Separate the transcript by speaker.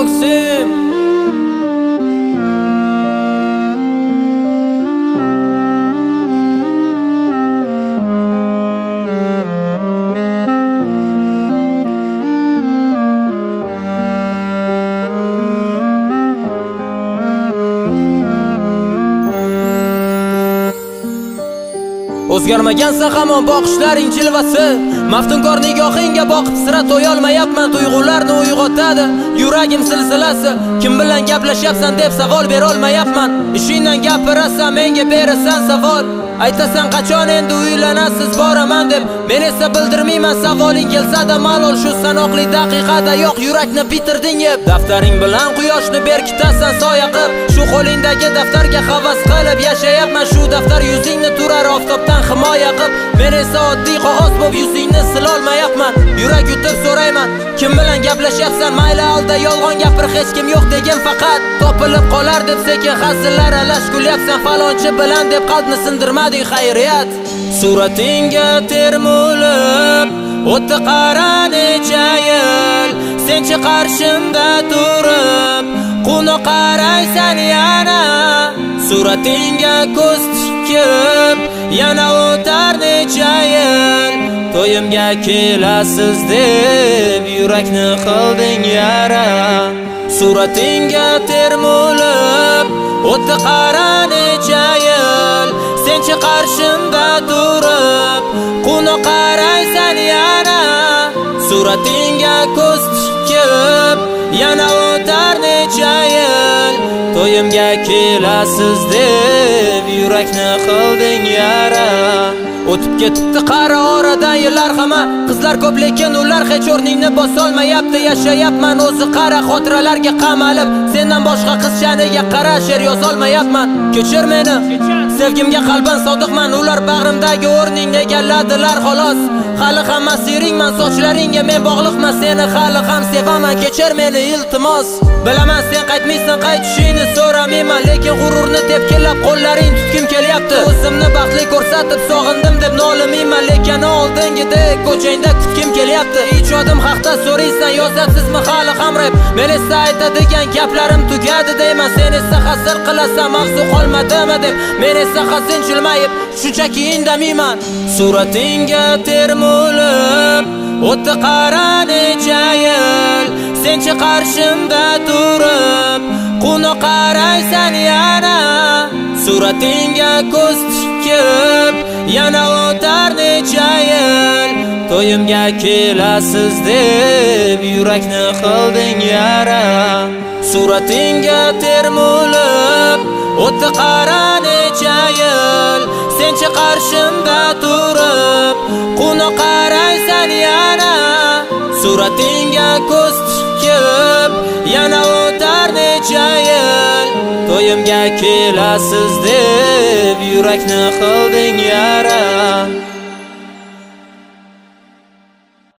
Speaker 1: ko'ksim. O'zgarmagansa hamon boqishlaring jilvasi, maftunkor nigohingga boqib sira to'yolmayapman. Tuyg'ularni uyg'otadi yuragim silsilasi. Kim bilan gaplashyapsan deb savol berolmayapman. Ishingdan gapirasan, menga berasan savol. Aytasan qachon endi uylanasiz boraman deb, men esa bildirmayman. Savoling kelsa-da malol, shu sanoqli daqiqada yo'q, yurakni bitirding yeb. Daftaring bilan quyoshni berkitasan soya qilib, shu qo'lingdagi daftarga havas qilib yashayapman. Shu daftar yuzingni turar oftobdan himoya qilib, men esa oddiy qog'oz bo'lib yuzingni silolmayapman. Yurak yutib so'rayman, kim bilan gaplashyapsan? Mayli alda yolg'on gapir, hech kim yo'q degin faqat. Topilib qolar deb sekin hazillar alash kulyapsan. Falonchi bilan deb qalbni sindirmading, xayriyat. Suratingga termulib o'tdi qara necha yil, senchi qarshimda turib quvnoq qaraysan yana. Suratingga ko'z tikib yana o'tar necha yil, to'yimga kelasiz deb yurakni qilding yara. Suratingga termulib o'tdi qara necha yil, senchi qarshimda turib quvnoq qaraysan yana. Suratingga ko'z tikib yana o'tar necha yil, to'yimga kelasiz deb yurakni qilding yara. O'tib ketibdi qara oradan yillar hamma, qizlar ko'p lekin ular hech o'rningni bosolmayapti. Yashayapman o'zi qara xotiralarga qamalib, sendan boshqa qiz shaniga qara she'r yozolmayapman. Kechir meni, sevgimga qalban sodiqman, ular bag'rimdagi o'rningni egalladilar xolos. Hali hamma seringman, sochlaringga men bog'liqman, seni hali ham sevaman. Kechir meni iltimos, bilaman sen qaytmaysan, qaytishingni so'ramayman, lekin g'ururni tepkilab qo'llaring tutkim kelyapti. O'zimni baxtli ko'rsatib sog'indim deb nolimayman, lekin oldingidek ko'changda kutkim kelyapti. Ijodim haqda so'raysan, yozasizmi hali ham rap? Men esa aytadigan gaplarim tugadi deyman, sen esa hasir qilasan, mavzu qolmadimi deb. Men esa hazin jilmayib shunchaki indamayman. Suratingga termulib o'tdi qara necha yil, senchi qarshimda turib quvnoq qaraysan yana. Suratingga ko'z tikib yana o'tar necha yil, to'yimga kelasiz deb yurakni qilding yara. Suratingga termulib o'tdi qara necha yil, senchi qarshimda turib quvnoq qaraysan yana. Suratingga ko'z tikib yana o'tar necha yil, to'yimga kelasiz deb yurakni qilding yara.